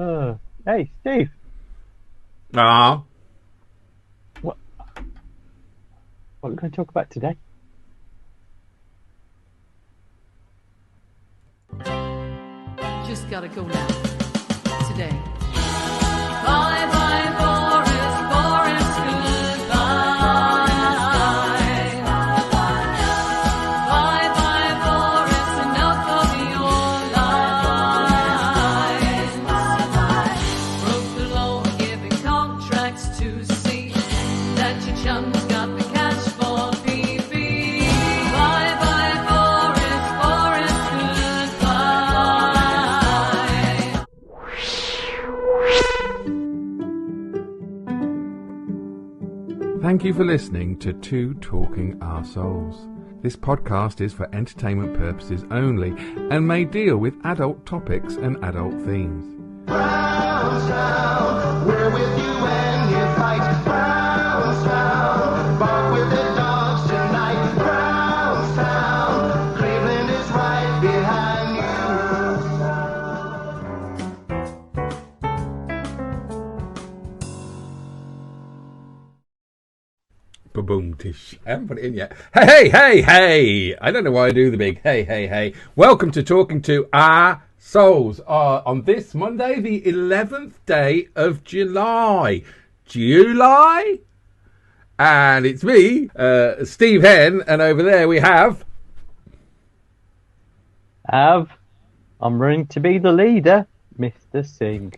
Hey, Steve. Ah, What are we going to talk about today? Just gotta go now. Today. Bye bye Boris, Boris, goodbye. Bye bye Boris, enough of your lies. Broke the law, giving contracts to see that your chums got the cash for PP. Bye bye Boris, Boris, goodbye. thank you for listening to Two Talking Arseholes. This podcast is for entertainment purposes only and may deal with adult topics and adult themes. Brownstown, we're with you when you fight. Brownstown, bark with the dogs tonight. Brownstown, Cleveland is right behind you. Boom tish. I haven't put it in yet. Hey! I don't know why I do the big hey. Welcome to Talking to Our Souls on this Monday, the 11th day of July. And it's me, Steve Henn, and over there we have... I'm running to be the leader, Mr. Singh.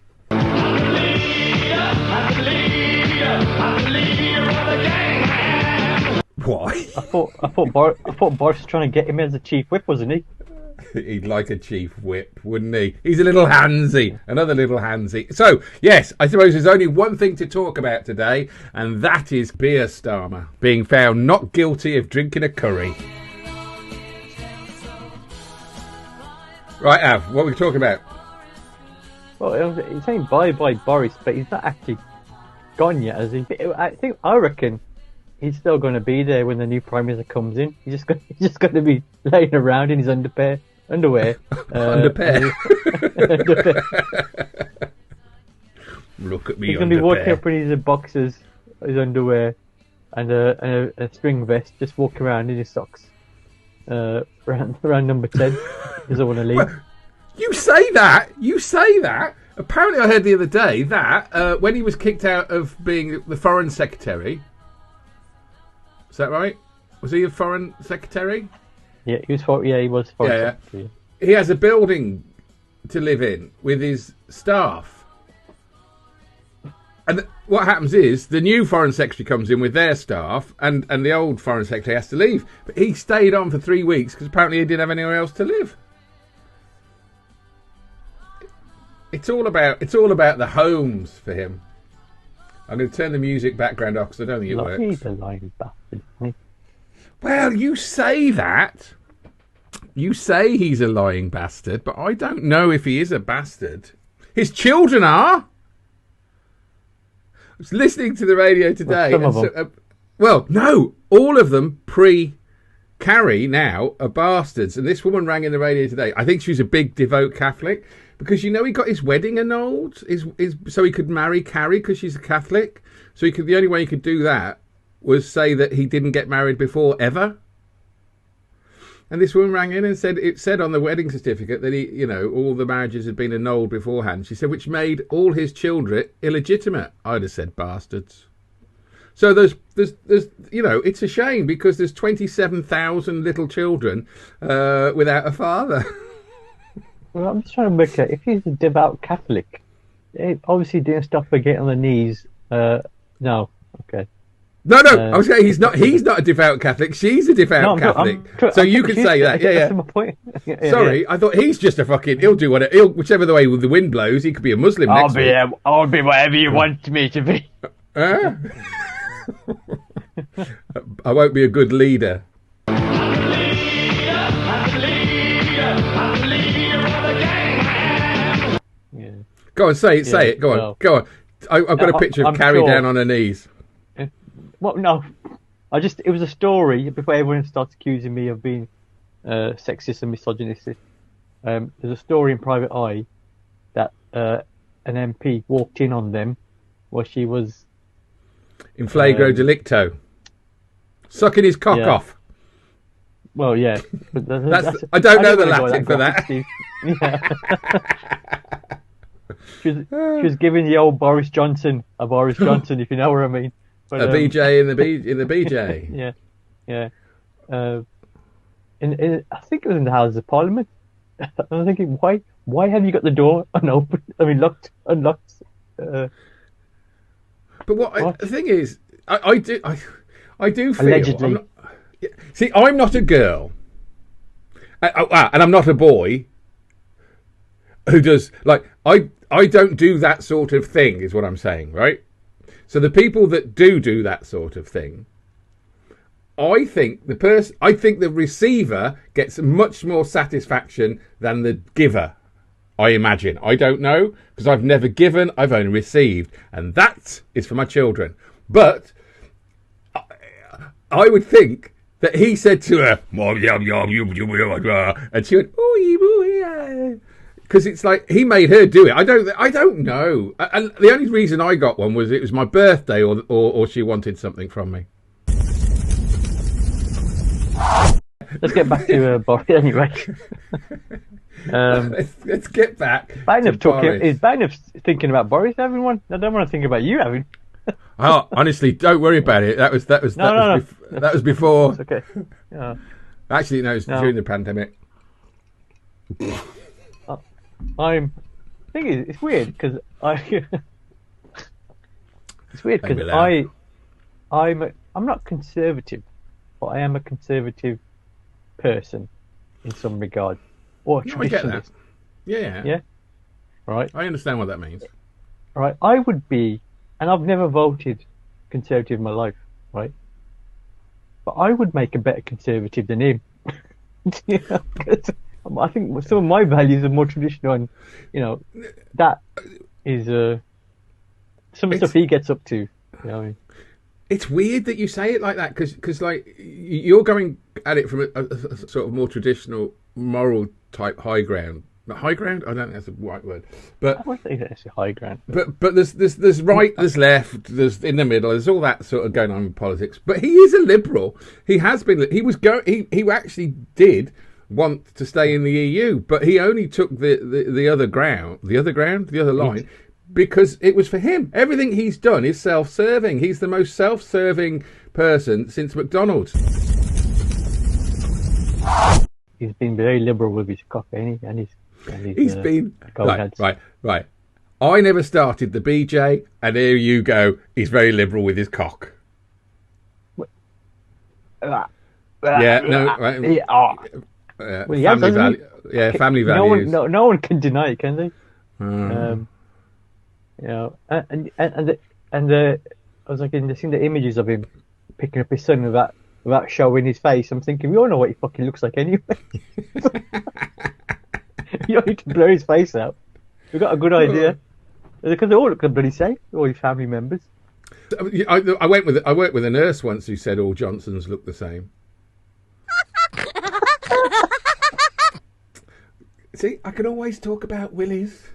Why? I thought Boris was trying to get him as a chief whip, wasn't he? He'd like a chief whip, wouldn't he? He's a little handsy. Another little handsy. So, yes, I suppose there's only one thing to talk about today, and that is Beer Starmer being found not guilty of drinking a curry. Right, Av, what are we talking about? Well, he's saying bye Boris, but he's not actually gone yet, has he? I reckon he's still going to be there when the new Prime Minister comes in. He's just going to be laying around in his underwear. Underwear. Look at me. He's going to be walking up in his boxers, his underwear, and a string vest, just walking around in his socks. Around number 10. He doesn't want to leave. Well, you say that. Apparently, I heard the other day that when he was kicked out of being the Foreign Secretary. Is that right? Was he a Foreign Secretary? Yeah, he was foreign secretary. He has a building to live in with his staff. And what happens is the new Foreign Secretary comes in with their staff and the old Foreign Secretary has to leave. But he stayed on for 3 weeks because apparently he didn't have anywhere else to live. It's all about the homes for him. I'm going to turn the music background off because I don't think it works. He's a lying bastard, isn't he? Well, you say that. You say he's a lying bastard, but I don't know if he is a bastard. His children are. I was listening to the radio today. Well, some of them. Well, no, all of them pre-Carrie now are bastards. And this woman rang in the radio today. I think she was a big devout Catholic because he got his wedding annulled, so he could marry Carrie because she's a Catholic. So the only way he could do that was say that he didn't get married before ever. And this woman rang in and said it said on the wedding certificate that all the marriages had been annulled beforehand. She said, which made all his children illegitimate. I'd have said bastards. So there's it's a shame because there's 27,000 little children without a father. Well, I'm just trying to work out if he's a devout Catholic. He obviously didn't stop her getting on the knees. No, okay. No, I was saying he's not a devout Catholic. She's a devout Catholic. So you can say that. Yeah. That's my point. Sorry, I thought he's just a fucking. He'll do whichever the way the wind blows. He could be a Muslim. I'll be whatever you want me to be. I won't be a good leader. Go on, say it. Go on. I've got a picture of Carrie down on her knees. Well, no. It was a story before everyone starts accusing me of being sexist and misogynistic. There's a story in Private Eye that an MP walked in on them while she was In flagro delicto. Sucking his cock yeah. off. well, yeah. But I don't know the wanna go Latin for that. graphic, Steve. Yeah. she was giving the old Boris Johnson a Boris Johnson, if you know what I mean. But, A BJ in the BJ. Yeah, yeah. I think it was in the Houses of Parliament. I'm thinking, why have you got the door unopened? I mean, unlocked. But the thing is, I do feel. Allegedly. I'm not a girl, and I'm not a boy who does like I don't do that sort of thing. Is what I'm saying, right? So the people that do that sort of thing, I think the receiver gets much more satisfaction than the giver. I imagine. I don't know because I've never given. I've only received, and that is for my children. But I would think that he said to her, "Mom, yum yum yum," and she went, "Oh, because it's like he made her do it. I don't know. And the only reason I got one was it was my birthday, or she wanted something from me. Let's get back to Boris anyway. Let's get back. Bad enough to Boris. Is bad enough thinking about Boris. Everyone, I don't want to think about you having. Oh, honestly, don't worry about it. That was before. It's okay. Yeah. Actually, no, it's during the pandemic. Thing is, it's weird because I'm not conservative, but I am a conservative person in some regard, or No, I get that. traditionalist. Yeah. Right. I understand what that means. Right. I would be, and I've never voted conservative in my life. Right. But I would make a better conservative than him. I think some of my values are more traditional, and that is some stuff he gets up to. You know what I mean? It's weird that you say it like that because like you're going at it from a sort of more traditional moral type high ground. High ground? I don't think that's the right word. But I wouldn't say that's a high ground. But there's right, there's left, there's in the middle. There's all that sort of going on in politics. But he is a liberal. He has been. He actually did want to stay in the EU, but he only took the other line, because it was for him. Everything he's done is self-serving. He's the most self-serving person since McDonald's. He's been very liberal with his cock, ain't he? And He's been gold heads. right. I never started the BJ, and here you go. He's very liberal with his cock. Yeah, no, right. Family value. Yeah, family values. No one can deny it, can they? And I was like seeing the images of him picking up his son without showing his face. I'm thinking, we all know what he fucking looks like anyway. You don't need to blur his face out. We've got a good idea because they all look bloody same. All his family members. I worked with a nurse once who said all Johnsons look the same. See, I can always talk about Willies.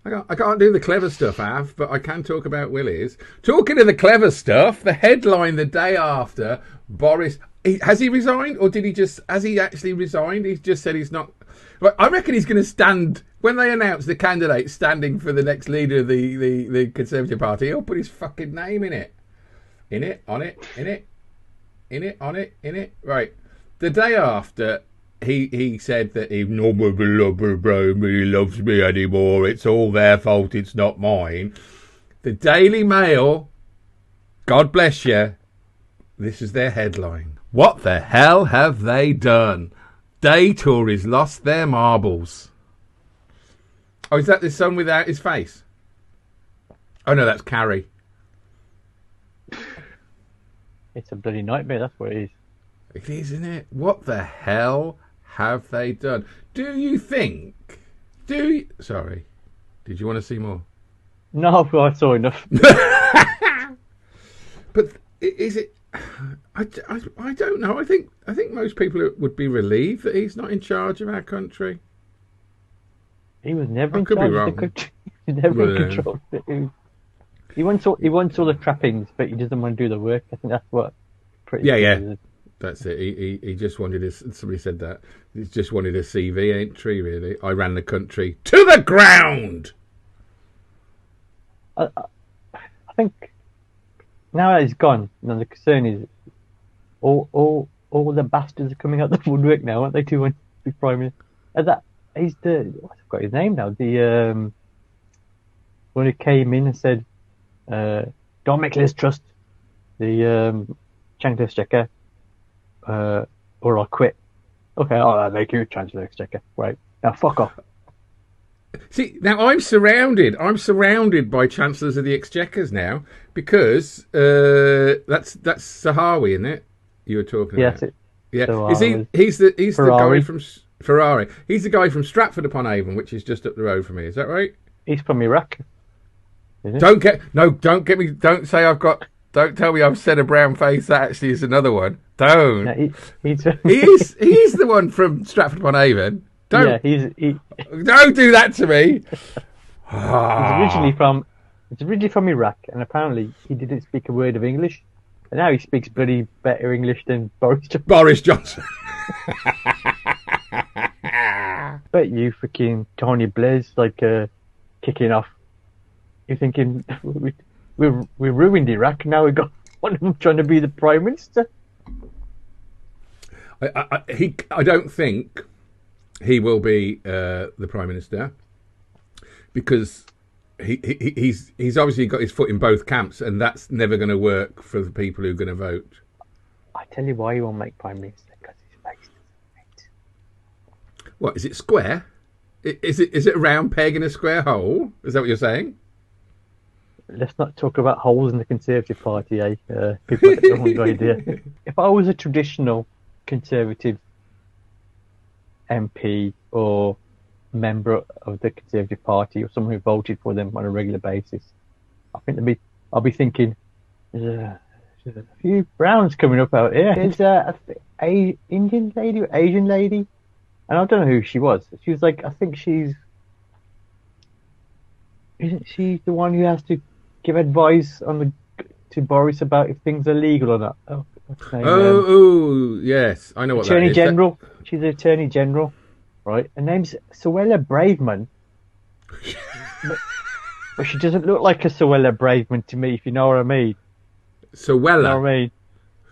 I can't do the clever stuff, Av, but I can talk about Willies. Talking of the clever stuff, the headline the day after, Boris... has he resigned, or has he actually resigned? He's just said he's not... But I reckon he's going to stand... When they announce the candidate standing for the next leader of the Conservative Party, he'll put his fucking name in it. In it, on it, in it, in it, on it, in it. Right. The day after... He said that nobody really loves me anymore. It's all their fault. It's not mine. The Daily Mail, God bless you, this is their headline. What the hell have they done? Day Tories lost their marbles. Oh, is that the son without his face? Oh no, that's Carrie. It's a bloody nightmare. That's what it is. It is, isn't it? What the hell have they done? Do you think... Sorry. Did you want to see more? No, I saw enough. But is it... I don't know. I think most people would be relieved that he's not in charge of our country. He was never in charge of the country. He's never Well, in control of it. He wants all the trappings, but he doesn't want to do the work. I think that's what pretty Yeah, good yeah. is. That's it. He just wanted his. Somebody said that. He just wanted a CV entry. Really, I ran the country to the ground. I think now that he's gone, the concern is all the bastards are coming out the woodwork now, aren't they? To want to be prime minister. He's the I've got his name now. The one who came in and said, "Don't make Liz trust the Chancellor Exchequer, or I'll quit." Okay, I'll make you Chancellor Exchequer. Right now, fuck off. See, now I'm surrounded. I'm surrounded by chancellors of the exchequers now because that's Sahawi, isn't it? You were talking Yeah, about. that's it. Yeah, So, is he? He's the guy Ferrari. from Ferrari. He's the guy from Stratford upon Avon, which is just up the road from me. Is that right? He's from Iraq. Isn't Don't get me. Don't say I've got. Don't tell me I've said a brown face. That actually is another one. Don't. Yeah, he's He is the one from Stratford upon Avon. Don't. Yeah, Don't do that to me. He's originally from Iraq, and apparently he didn't speak a word of English, and now he speaks bloody better English than Boris Johnson. Boris Johnson. Bet you freaking Tony Blair's like kicking off. You're thinking we ruined Iraq. Now we got one of them trying to be the prime minister. I don't think he will be the prime minister because he's obviously got his foot in both camps, and that's never going to work for the people who are going to vote. I tell you why he won't make prime minister, because his face doesn't fit. What is it? Square? Is it a round peg in a square hole? Is that what you're saying? Let's not talk about holes in the Conservative Party, eh? People have the wrong idea. If I was a traditional Conservative MP or member of the Conservative Party, or someone who voted for them on a regular basis, I think I'll be thinking, there's a few Browns coming up out here. There's a Indian lady or Asian lady, and I don't know who she was. She was like, I think isn't she the one who has to give advice to Boris about if things are legal or not? Oh, what's her name? Yes, I know what Attorney that is. General. She's the Attorney General, right? Her name's Suella Braverman. but she doesn't look like a Suella Braverman to me, if you know what I mean. Suella. You know what I mean?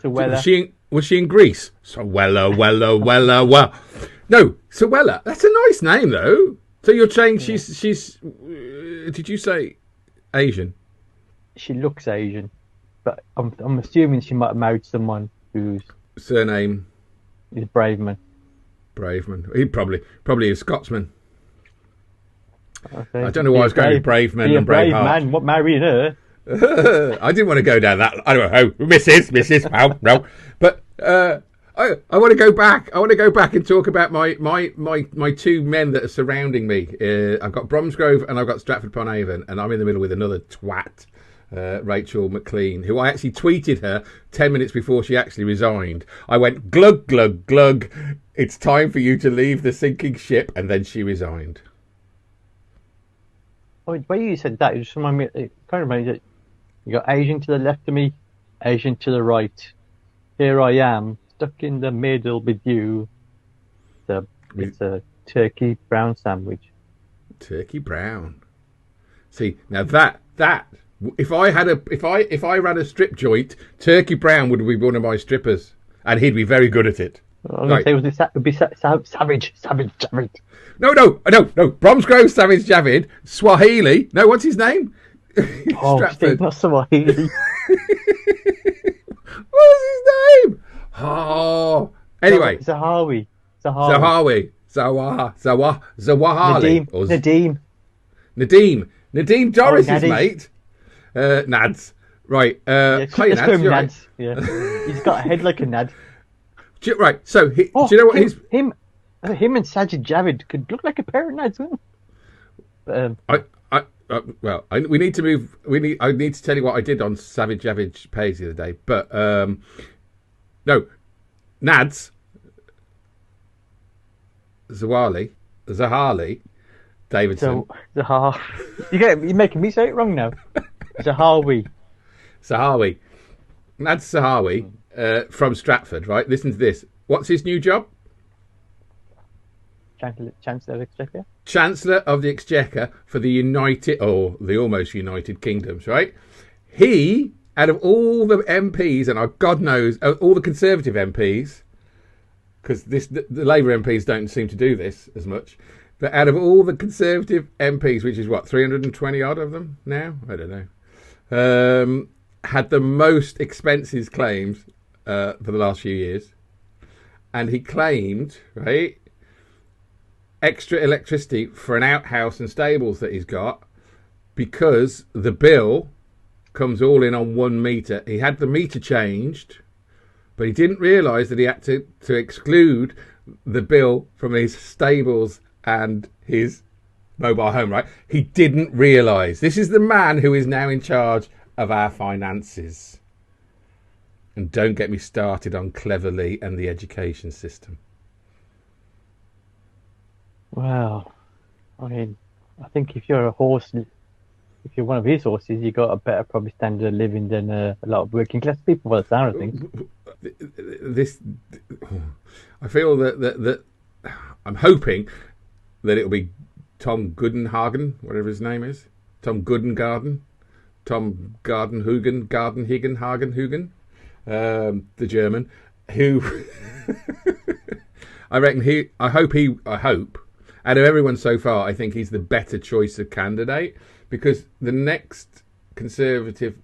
Suella. Was she in Greece? Suella. No, Suella. That's a nice name, though. So you're saying she's did you say Asian? She looks Asian, but I'm assuming she might have married someone whose Surname is Braverman. Braveman. He probably is Scotsman. Okay. I don't know why I was going with Braveman Be a and brave Braveheart. man. What marrying her? I didn't want to go down that. I don't know. Mrs. No. But I want to go back. I want to go back and talk about my two men that are surrounding me. I've got Bromsgrove and I've got Stratford upon Avon, and I'm in the middle with another twat, Rachel McLean, who I actually tweeted her 10 minutes before she actually resigned. I went, glug, glug, glug. It's time for you to leave the sinking ship, and then she resigned. Oh, the way you said that, it just reminded me. It kind of reminds me that you got Asian to the left of me, Asian to the right. Here I am, stuck in the middle with you. It's a turkey brown sandwich. Turkey brown. See, now that if I ran a strip joint, Turkey Brown would be one of my strippers, and he'd be very good at it. I was going to say, it would be Savage. No. Bromsgrove, Savage Javid, Swahili. No, what's his name? Oh, Stratford. Steve, not Swahili. What's his name? Oh, anyway. Zahawi. Zawahali. Nadeem Doris' mate. Nads. Right. Yeah, Hi, let's Nads. call him You're Nads. right. Yeah. He's got a head like a Nad. Right. So, do Oh, you know what him and Sajid Javid could look like a pair of Nads. We need to move. I need to tell you what I did on Savage Javid's page the other day. But no, Nads, Zawali, Davidson. Zahar. You're making me say it wrong now. Zahawi. Sahawi. That's Sahawi from Stratford, right? Listen to this. What's his new job? Chancellor of the Exchequer. Chancellor of the Exchequer for the United, or the almost United Kingdoms, right? He, out of all the MPs, and God knows, all the Conservative MPs, because the Labour MPs don't seem to do this as much, but out of all the Conservative MPs, which is what, 320 odd of them now? I don't know. Had the most expenses claims for the last few years. And he claimed, right, extra electricity for an outhouse and stables that he's got because the bill comes all in on 1 meter. He had the meter changed, but he didn't realise that he had to exclude the bill from his stables and his mobile home, right? He didn't realise. This is the man who is now in charge of our finances. And don't get me started on Cleverly and the education system. Well, I mean, I think if you're a horse, if you're one of his horses, you got a better probably standard of living than a lot of working class people, by the sound of things. I feel that I'm hoping that it'll be Tom Goodenhagen, whatever his name is, Tom Goodengarden, Tom Gardenhagen, the German, who I hope, out of everyone so far, I think he's the better choice of candidate, because the next Conservative,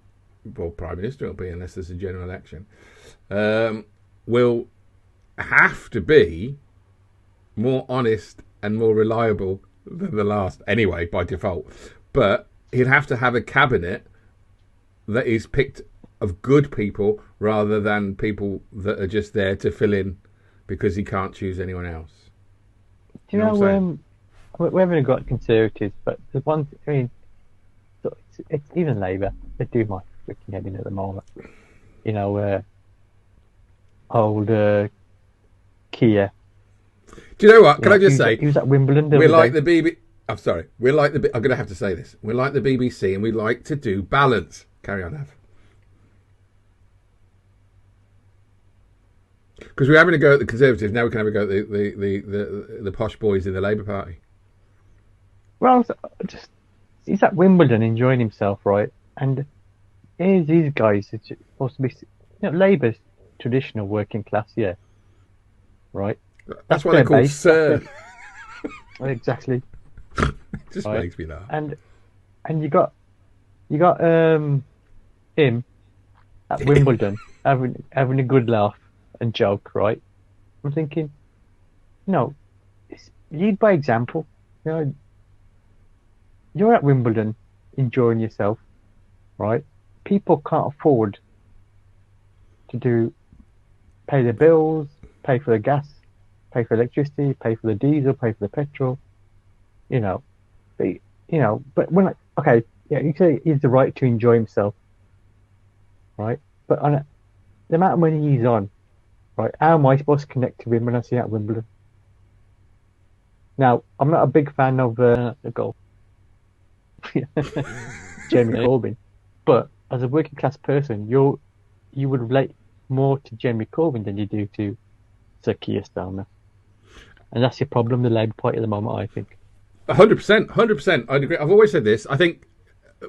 well, Prime Minister will be, unless there's a general election, will have to be more honest and more reliable than the last, anyway, by default. But he'd have to have a cabinet that is picked of good people rather than people that are just there to fill in because he can't choose anyone else. Do you know, we haven't got Conservatives, but the ones, I mean, it's even Labour. They do my freaking head in at the moment. You know, old Kia. Do you know what? Can I just say? He was at Wimbledon. We're like the BBC. I'm sorry. We're like the. I'm going to have to say this. We're like the BBC, and we like to do balance. Carry on, Av. Because we're having a go at the Conservatives, now we can have a go at the posh boys in the Labour Party. Well, he's at Wimbledon enjoying himself, right? And here's these guys are supposed to be, Labour's traditional working class, yeah, right? That's what they're called, sir. Exactly. It just makes me laugh. And you got him at Wimbledon having a good laugh and joke, right? I'm thinking, no, lead by example. You know, you're at Wimbledon enjoying yourself, right? People can't afford to pay their bills, pay for the gas, pay for electricity, pay for the diesel, pay for the petrol. But when you say he has the right to enjoy himself, right? But the amount of money he's on, right? How am I supposed to connect to him when I see him at Wimbledon? Now, I'm not a big fan of the golf, Jeremy Corbyn, but as a working class person, you would relate more to Jeremy Corbyn than you do to Sir Keir Starmer, and that's your problem, the Labour Party at the moment, I think. 100%. I'd agree. I've always said this. I think,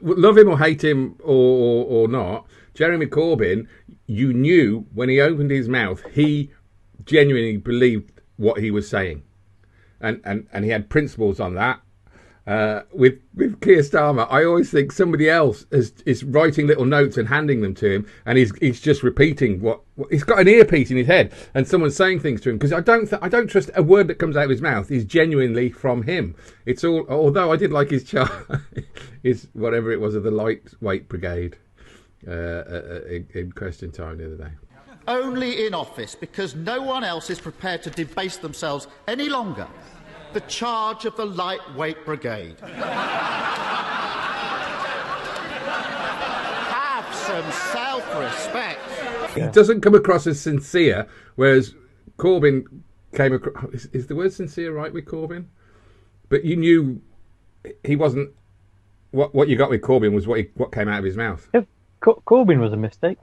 love him or hate him or not, Jeremy Corbyn, you knew when he opened his mouth, he genuinely believed what he was saying. And he had principles on that. With Keir Starmer, I always think somebody else is writing little notes and handing them to him, and he's just repeating what he's got an earpiece in his head, and someone's saying things to him, because I don't trust a word that comes out of his mouth is genuinely from him. It's all. Although I did like his chart, his whatever it was of the lightweight brigade in question time the other day. Only in office, because no one else is prepared to debase themselves any longer, the charge of the lightweight brigade. Have some self-respect. He doesn't come across as sincere, whereas Corbyn came across. Is the word sincere right with Corbyn? But you knew he wasn't what you got with Corbyn was what came out of his mouth. If Corbyn was a mistake,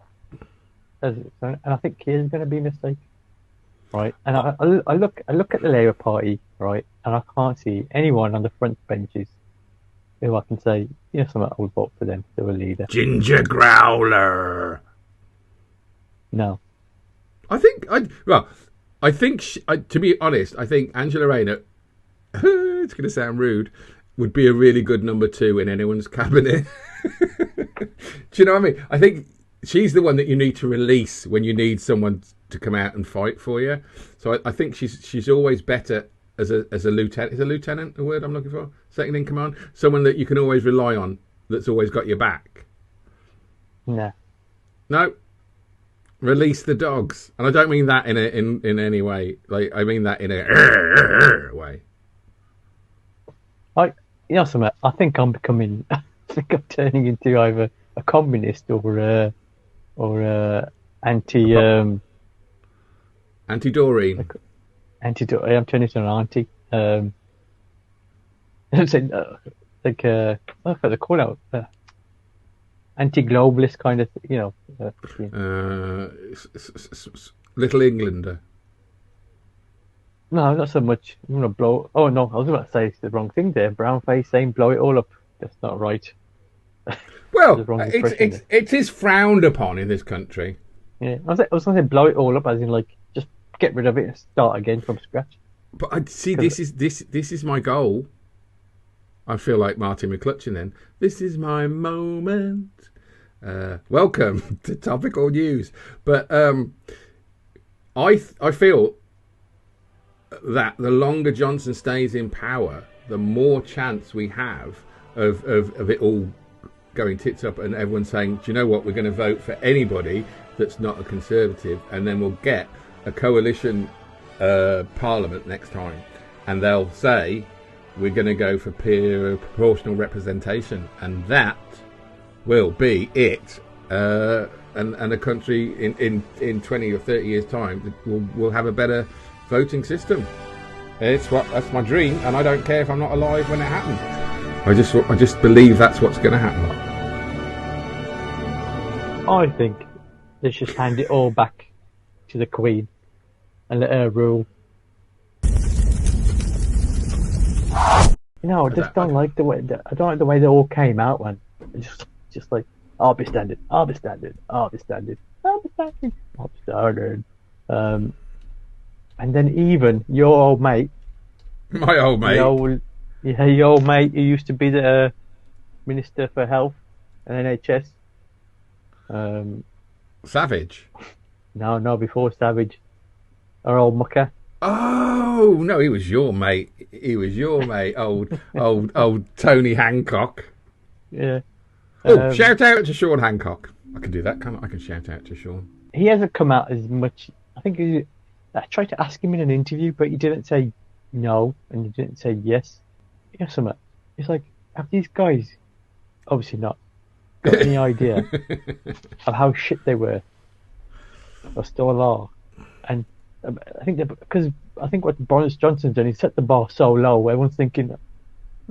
and I think Keir's going to be a mistake, right? And I look at the Labour Party, right, and I can't see anyone on the front benches who I can say, something I would vote for them to a leader. Ginger Growler. No. I think to be honest, I think Angela Rayner, it's going to sound rude, would be a really good number 2 in anyone's cabinet. Do you know what I mean? I think she's the one that you need to release when you need someone to come out and fight for you. So I think she's always better as a lieutenant. Is a lieutenant a word I'm looking for? Second in command? Someone that you can always rely on, that's always got your back. No. No. Release the dogs. And I don't mean that in any way. Like, I mean that in a way. Something, I think I'm turning into either a communist or anti Anti-Doreen. I'm turning into an auntie. What do they call it? Anti-globalist kind of, Little Englander. No, not so much. I'm gonna blow. Oh no, I was about to say the wrong thing there. Brown face saying blow it all up. That's not right. Well, it is frowned upon in this country. Yeah, I was gonna say blow it all up, as in like just get rid of it and start again from scratch. But I see this is my goal. I feel like Martin McClutchin then. This is my moment. Welcome to Topical News. But I feel that the longer Johnson stays in power, the more chance we have of it all going tits up and everyone saying, do you know what, we're going to vote for anybody that's not a Conservative, and then we'll get a coalition parliament next time, and they'll say we're going to go for peer proportional representation, and that will be it. And a country in 20 or 30 years time will have a better voting system. That's my dream, and I don't care if I'm not alive when it happens. I just believe that's what's going to happen. I think they should hand it all back to the Queen and let her rule. I just don't like the way. I don't like the way they all came out, man. Just like, I'll be standing. And then even your old mate, my old mate, your old mate who used to be the Minister for Health and NHS. Savage? No, before Savage. Our old mucker. Oh no, he was your mate. Old Tony Hancock. Yeah. Shout out to Sean Hancock. I can do that, can't I? I can shout out to Sean. He hasn't come out as much. I think I tried to ask him in an interview, but he didn't say no and he didn't say yes. Something. It's like, have these guys obviously not got any idea of how shit they were or still are? And I think what Boris Johnson's done, he set the bar so low, everyone's thinking, I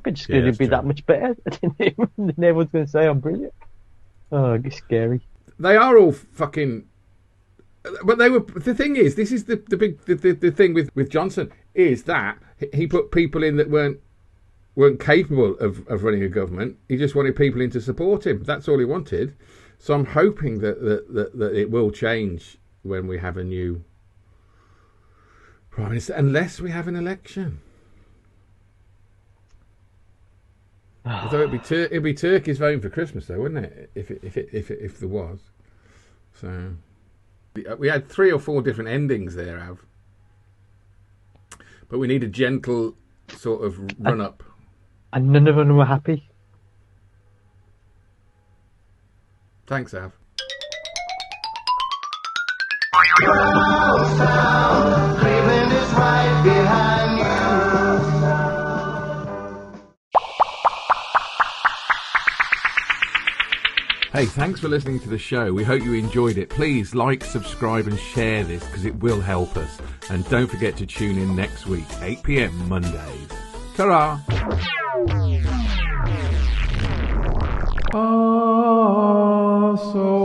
could just going to be that much better. And everyone's going to say I'm brilliant. Oh, it's scary. They are all fucking. But they were. The thing is, this is the thing with Johnson, is that he put people in that weren't capable of running a government. He just wanted people in to support him. That's all he wanted. So I'm hoping that it will change when we have a new Prime Minister, unless we have an election. Although it'd be turkeys voting for Christmas, though, wouldn't it? If there was. So we had 3 or 4 different endings there, Av. But we need a gentle sort of run up. And none of them were happy. Thanks, Av. Cleveland is right behind you. Hey, thanks for listening to the show. We hope you enjoyed it. Please like, subscribe and share this because it will help us. And don't forget to tune in next week, 8 p.m. Mondays. Ta-ra! so